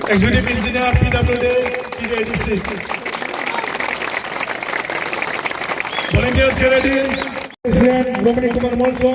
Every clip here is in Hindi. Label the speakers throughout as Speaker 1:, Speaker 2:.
Speaker 1: Executive Engineer, PWD, TADC. Volunteers get ready. President Romani Kumar Molso.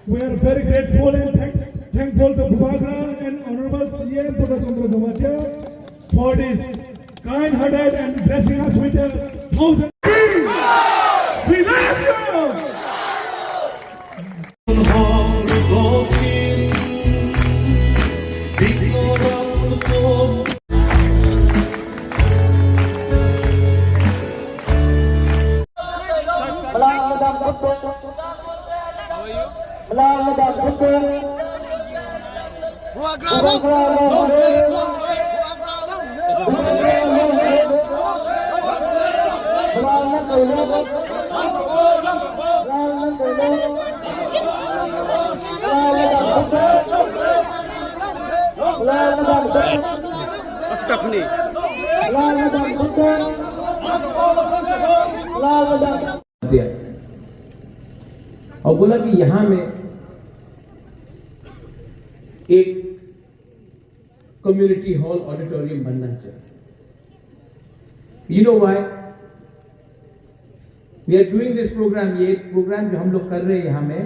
Speaker 1: We are very grateful and thankful to Bhubagra and Honorable CM Purna Chandra for this kind-hearted and blessing us with 1,000. We love you!
Speaker 2: और बोला कि यहां में एक कम्युनिटी हॉल ऑडिटोरियम बनना चाहिए. You know why? We are doing this program. ये प्रोग्राम जो हम लोग कर रहे हैं यहां में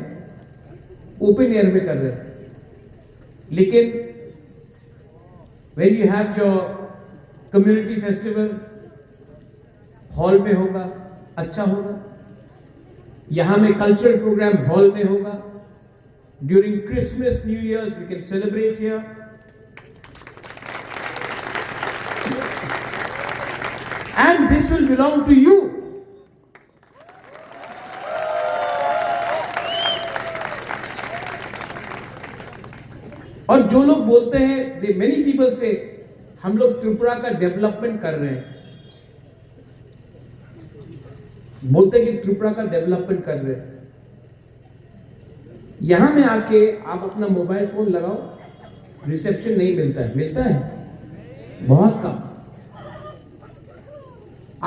Speaker 2: ओपन एयर में कर रहे हैं, लेकिन when you have your community festival hall में होगा, अच्छा होगा. यहां में कल्चरल प्रोग्राम हॉल में होगा. During Christmas, New Year's we can celebrate here. And this will belong to you. और जो लोग बोलते हैं, many people say, हम लोग त्रिपुरा का डेवलपमेंट कर रहे हैं, बोलते हैं कि त्रिपुरा का डेवलपमेंट कर रहे हैं. यहां में आके आप अपना मोबाइल फोन लगाओ, रिसेप्शन नहीं मिलता है. मिलता है बहुत कम.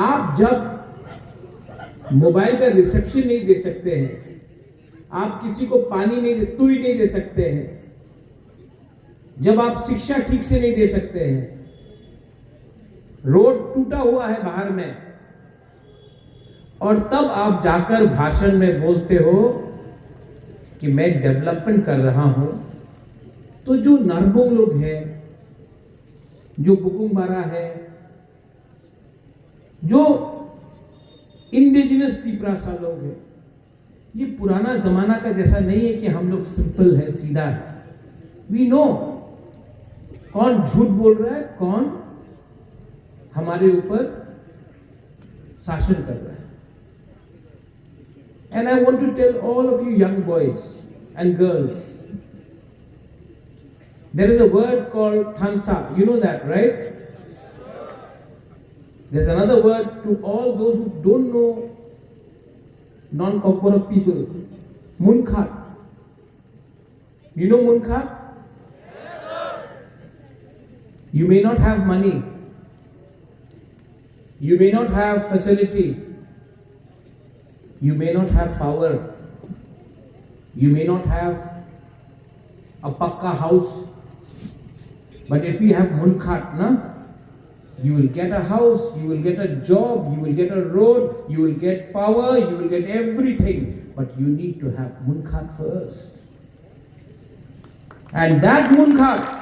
Speaker 2: आप जब मोबाइल का रिसेप्शन नहीं दे सकते हैं, आप किसी को पानी नहीं दे सकते हैं, जब आप शिक्षा ठीक से नहीं दे सकते हैं, रोड टूटा हुआ है बाहर में, और तब आप जाकर भाषण में बोलते हो कि मैं डेवलपमेंट कर रहा हूं, तो जो नरबोंग लोग हैं, जो बुकुंबारा है, जो इंडिजिनस त्रिपुरा लोग हैं, ये पुराना जमाना का जैसा नहीं है कि हम लोग सिंपल है, सीधा है. वी नो कौन झूठ बोल रहा है, कौन हमारे ऊपर शासन कर रहा है. And I want to tell all of you young boys and girls, there is a word called thansa. You know that, right? There's another word to all those who don't know non-corporate people. Munkhat. You know munkhat? You may not have money. You may not have facility. You may not have power. You may not have a pakka house. But if you have munkhat, na, you will get a house, you will get a job, you will get a road, you will get power, you will get everything. But you need to have munkhat first. And that munkhat,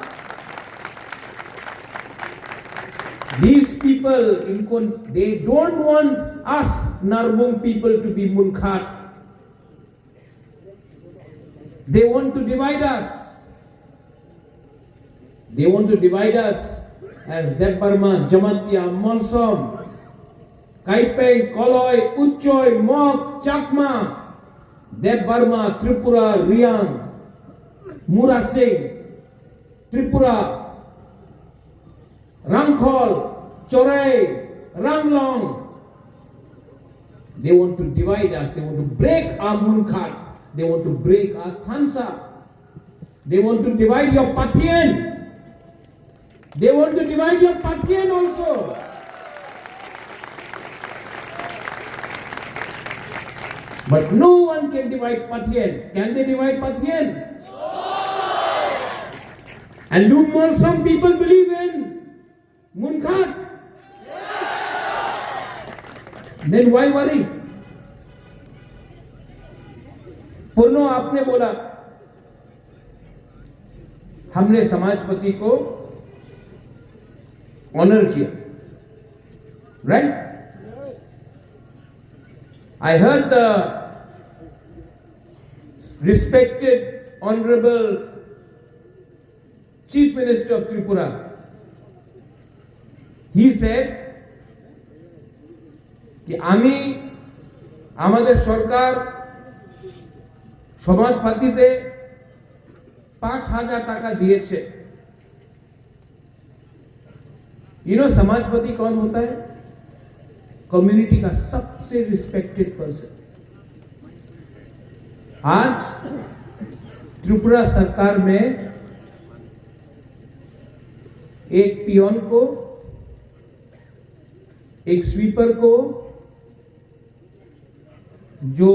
Speaker 2: these people in they don't want us Narbung people to be munkhat. They want to divide us. They want to divide us as Dev Burma, Jamatya, Monsom, Kaipeng, Koloi, Uchoi, Mok, Chakma, Deb Burma, Tripura, Riang, Murasing, Tripura, Rangkhol, Chorai, Ranglong. They want to divide us. They want to break our Munkhat. They want to break our Thansa. They want to divide your Pathian. They want to divide your Pathian also. But no one can divide Pathian. Can they divide Pathian? No! And do more some people believe in Munkhat? Then why worry? पूर्णो आपने बोला हमने समाजपति को ऑनर किया, right? I heard the respected honorable Chief Minister of Tripura. He said कि আমি আমাদের সরকার সমাজপাতিতে 5,000 টাকা দিয়েছে। You know समाजपति कौन होता है? कम्युनिटी का सबसे रिस्पेक्टेड पर्सन। आज त्रिपुरा सरकार में एक पियोन को, एक स्वीपर को, जो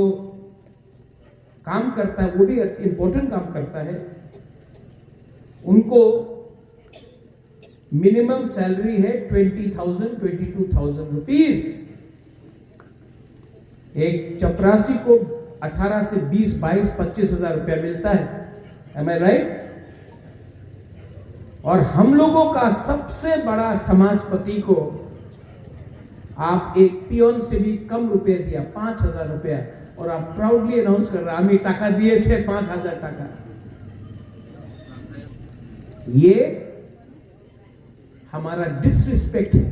Speaker 2: काम करता है वो भी इंपॉर्टेंट काम करता है, उनको मिनिमम सैलरी है 20,000 22,000 रुपीज। एक चपरासी को 18 से 20 22 25,000 रुपया मिलता है। Am I right? और हम लोगों का सबसे बड़ा समाजपति को आप एक पियोन से भी कम रुपए दिया, 5,000 रुपया, और आप प्राउडली अनाउंस कर रहे हैं टाका दिए थे 5,000 टाका। ये हमारा डिसरिस्पेक्ट है।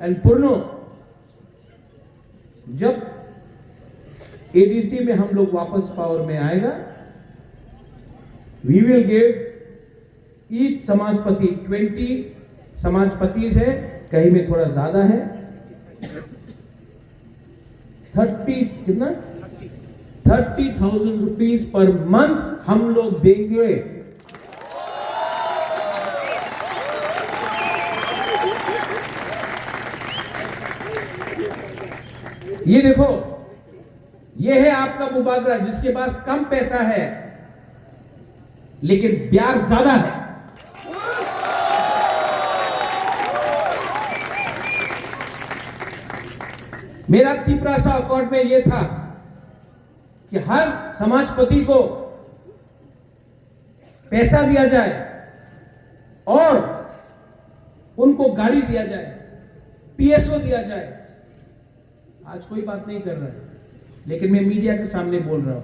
Speaker 2: एंड पूर्णो, जब एडीसी में हम लोग वापस पावर में आएगा, वी विल गिव ईच समाजपति 20 समाजपति है, कहीं में थोड़ा ज्यादा है, 30,000 रुपीज पर मंथ हम लोग देंगे। ये देखो, ये है आपका मुबादला जिसके पास कम पैसा है लेकिन ब्याज ज्यादा है। मेरा तिपरासा अकॉर्ड में यह था कि हर समाजपति को पैसा दिया जाए और उनको गाड़ी दिया जाए, पीएसओ दिया जाए। आज कोई बात नहीं कर रहा है, लेकिन मैं मीडिया के सामने बोल रहा हूं।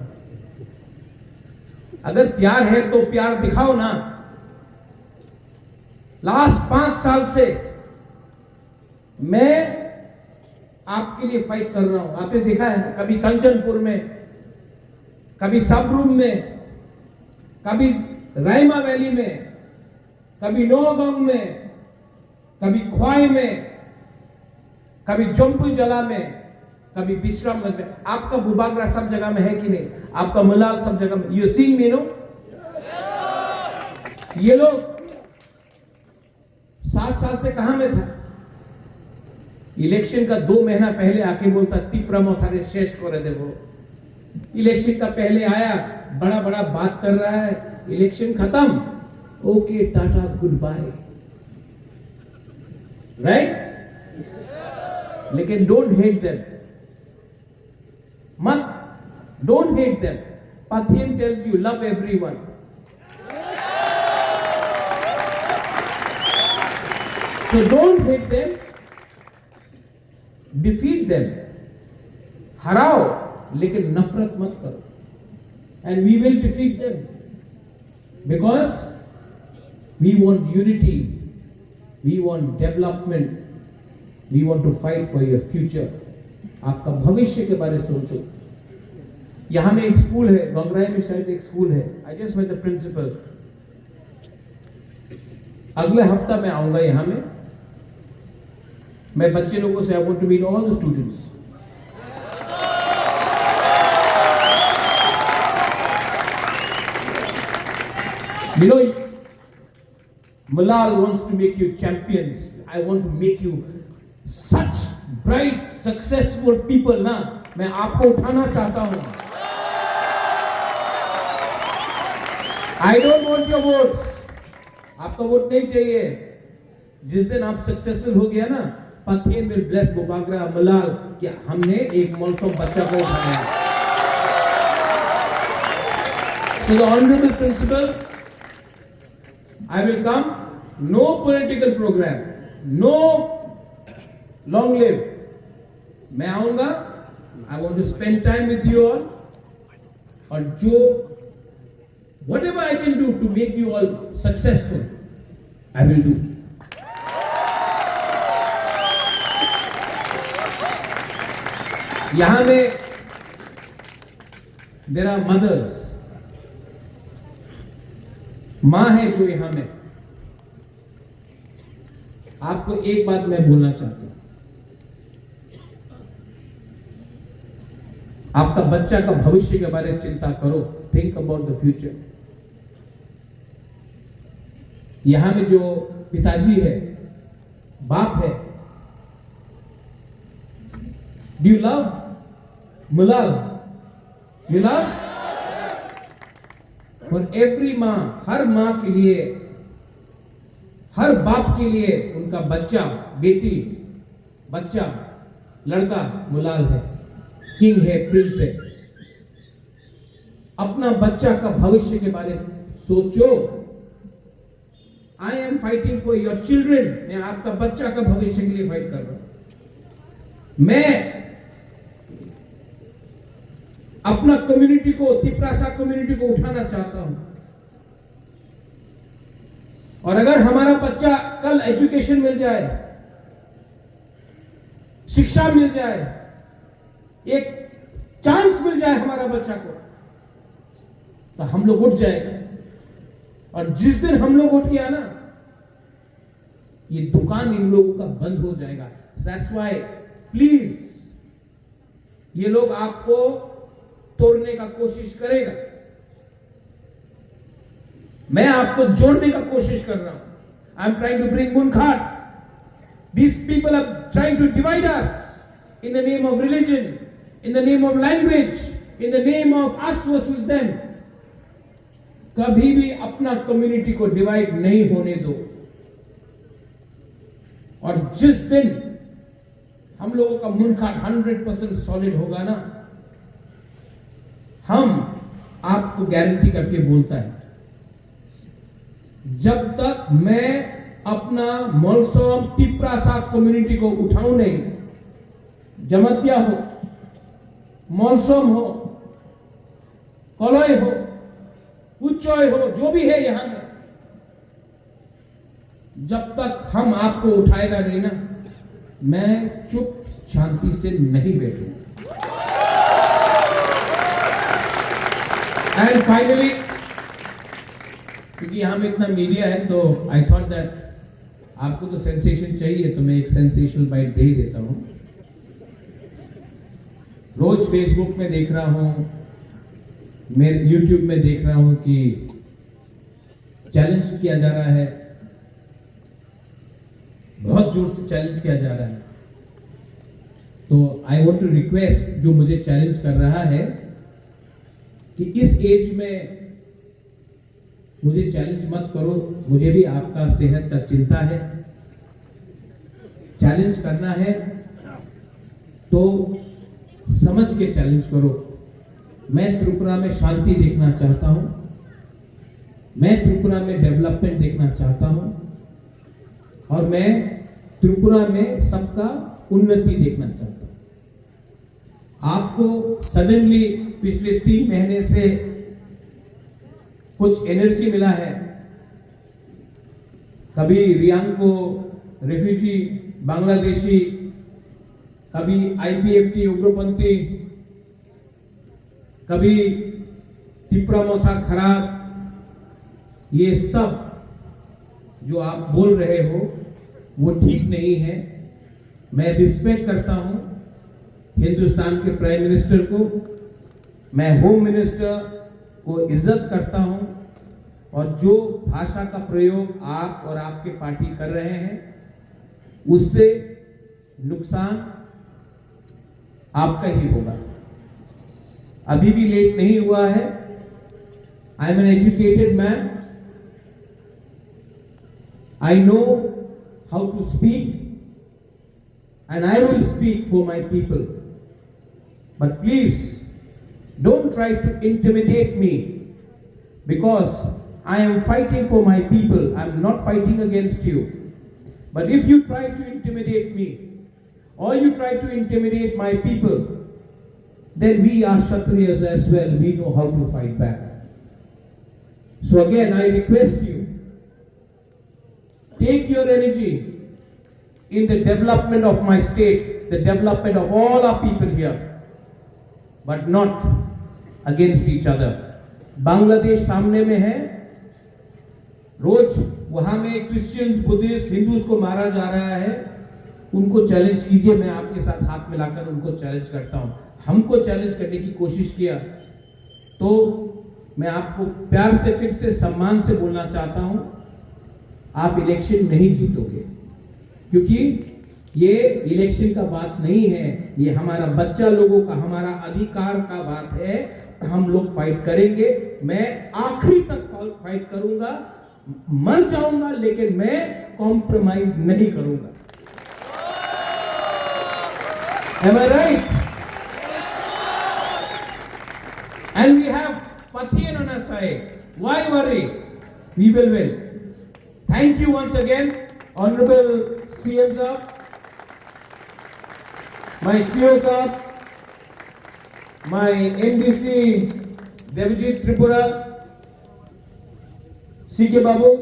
Speaker 2: अगर प्यार है तो प्यार दिखाओ ना। लास्ट 5 साल से मैं आपके लिए फाइट कर रहा हूं। आपने देखा है, कभी कंचनपुर में, कभी सबरूम में, कभी रायमा वैली में, कभी नौगांव में, कभी ख्वाई में, कभी जम्पू जला में, कभी विश्रामगंज में। आपका बुबागरा सब जगह में है कि नहीं? आपका मलाल सब जगह में। You see me no? ये लोग 7 साल से कहां में था? इलेक्शन का 2 महीना पहले आके बोलता तिप्रमो थारे शेष कर देवो। इलेक्शन का पहले आया, बड़ा बड़ा बात कर रहा है, इलेक्शन खत्म, okay tata good bye, right? लेकिन डोंट हेट देम, मत, don't hate them. Pathian tells you love everyone. So don't hate them, defeat them, हराओ लेकिन नफरत मत करो। And we will defeat them because we want unity, we want development, we want to fight for your future. आपका भविष्य के बारे में सोचो। यहां में एक स्कूल है, गंगराई में शायद एक स्कूल है। I just met the principal. अगले हफ्ता मैं आऊंगा यहां में। मैं बच्चे लोगों से I want to meet all the students. You know, Malal wants to make you champions. I want to make you such bright, successful people. ना, मैं आपको उठाना चाहता हूं। I don't want your votes. आपका वोट नहीं चाहिए। जिस दिन आप सक्सेसफुल हो गया ना, Pathen will bless Bobagra Malal कि हमने एक मौसम बच्चा को उठाया। So the honorable principal, I will come. No political program, no long live. मैं आऊंगा. I want to spend time with you all. और जो whatever I can do to make you all successful, I will do. यहां में there are mothers. मां है जो यहां में। आपको एक बात मैं बोलना चाहता हूं। आपका बच्चा का भविष्य के बारे में चिंता करो। Think about the future. यहां में जो पिताजी है, बाप है, do you love Malal? You love? For every मां, हर मां के लिए, हर बाप के लिए उनका बच्चा, बेटी, बच्चा, लड़का मुलाल है, किंग है, प्रिंस है। अपना बच्चा का भविष्य के बारे में सोचो। I am fighting for your children. मैं आपका बच्चा का भविष्य के लिए फाइट कर रहा हूं। मैं अपना कम्युनिटी को, तिप्रासा कम्युनिटी को उठाना चाहता हूं। और अगर हमारा बच्चा कल एजुकेशन मिल जाए, शिक्षा मिल जाए, एक चांस मिल जाए हमारा बच्चा को, तो हम लोग उठ जाएगा। और जिस दिन हम लोग उठ गया ना, ये दुकान इन लोगों का बंद हो जाएगा। दैट्स व्हाई प्लीज, ये लोग आपको तोड़ने का कोशिश करेगा। मैं आपको जोड़ने का कोशिश कर रहा हूं। I am trying to bring मुनखार। These people are trying to divide us in the name of religion, in the name of language, in the name of us versus them. कभी भी अपना कम्युनिटी को डिवाइड नहीं होने दो। और जिस दिन हम लोगों का मुनखार 100% सॉलिड होगा ना, हम आपको गारंटी करके बोलता है, जब तक मैं अपना मोलसोम तिप्रासा कम्युनिटी को उठाऊं नहीं, जमतिया हो, मोलसोम हो, कलोय हो, उच्चोय हो, जो भी है यहां में, जब तक हम आपको उठाएगा नहीं ना, मैं चुप शांति से नहीं बैठूंगा। एंड फाइनली, क्योंकि यहां में इतना मीडिया है, तो आई थॉट दैट आपको तो सेंसेशन चाहिए, तो मैं एक सेंसेशनल बाइट दे ही देता हूं। रोज फेसबुक में देख रहा हूं, मैं यूट्यूब में देख रहा हूं कि चैलेंज किया जा रहा है, बहुत जोर से चैलेंज किया जा रहा है। तो आई वॉन्ट टू रिक्वेस्ट जो मुझे चैलेंज कर रहा है कि इस एज में मुझे चैलेंज मत करो। मुझे भी आपका सेहत का चिंता है। चैलेंज करना है तो समझ के चैलेंज करो। मैं त्रिपुरा में शांति देखना चाहता हूं, मैं त्रिपुरा में डेवलपमेंट देखना चाहता हूं, और मैं त्रिपुरा में सबका उन्नति देखना चाहता हूं। आपको सडनली पिछले 3 महीने से कुछ एनर्जी मिला है। कभी रियांग को रेफ्यूजी बांग्लादेशी कभी IPFT उग्रपंथी, कभी तिप्रामोथा खराब, ये सब जो आप बोल रहे हो वो ठीक नहीं है। मैं रिस्पेक्ट करता हूं हिंदुस्तान के प्राइम मिनिस्टर को, मैं होम मिनिस्टर को इज्जत करता हूं, और जो भाषा का प्रयोग आप और आपके पार्टी कर रहे हैं उससे नुकसान आपका ही होगा। अभी भी लेट नहीं हुआ है। I am an educated man, I know how to speak, and I will speak for my people. But please, don't try to intimidate me, because I am fighting for my people. I am not fighting against you. But if you try to intimidate me, or you try to intimidate my people, then we are Kshatriyas as well. We know how to fight back. So again, I request you, take your energy in the development of my state, the development of all our people here, but not against each other. Bangladesh सामने में है, रोज वहां में क्रिश्चियन, बुद्धिस्ट, हिंदूज को मारा जा रहा है। उनको चैलेंज कीजिए, मैं आपके साथ हाथ मिलाकर उनको चैलेंज करता हूं। हमको चैलेंज करने की कोशिश किया तो मैं आपको प्यार से, फिर से, सम्मान से बोलना चाहता हूं, आप इलेक्शन नहीं जीतोगे, क्योंकि ये इलेक्शन का बात नहीं है, ये हमारा बच्चा लोगों का, हमारा अधिकार का बात है। हम लोग फाइट करेंगे, मैं आखिरी तक फाइट करूंगा, मर जाऊंगा लेकिन मैं कॉम्प्रोमाइज नहीं करूंगा। Am I right? And we have Pathian on our side. Why worry? We will win. Thank you once again, Honorable CM Saab, my CEO Saab, my MDC Devjit Tripura, CK Babu,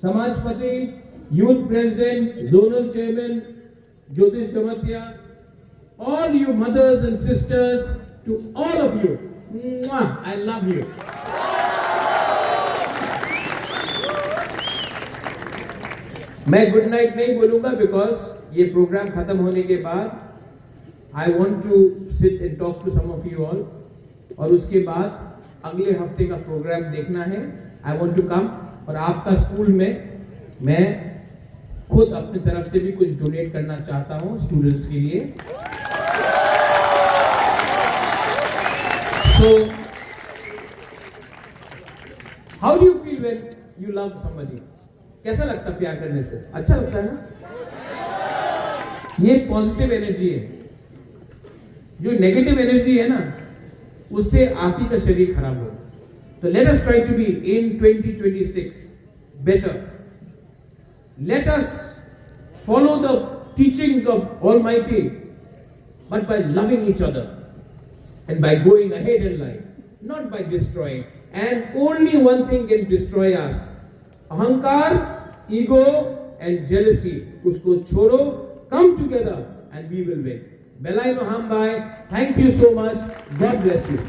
Speaker 2: Samajpati, Youth President, Zonal Chairman Jyotish Jamatia, all you mothers and sisters, to all of you, I love you. मैं गुड नाइट नहीं बोलूंगा, बिकॉज ये प्रोग्राम खत्म होने के बाद I want to sit and talk to some of you all, और उसके बाद अगले हफ्ते का प्रोग्राम देखना है। आई वॉन्ट टू कम, और आपका स्कूल में मैं खुद अपनी तरफ से भी कुछ डोनेट करना चाहता हूं स्टूडेंट्स के लिए। So how do you feel when you love somebody? कैसा लगता है प्यार करने से? अच्छा लगता है ना? ये पॉजिटिव एनर्जी है। जो नेगेटिव एनर्जी है ना, उससे आप ही का शरीर खराब हो। तो let us try to be in 2026 better. Let us follow the teachings of Almighty, but by loving each other and by going ahead in life, not by destroying. And only one thing can destroy us: ahankar, ego and jealousy. Usko chhoro, come together and we will win. Belai no ham bhai. Thank you so much. God bless you.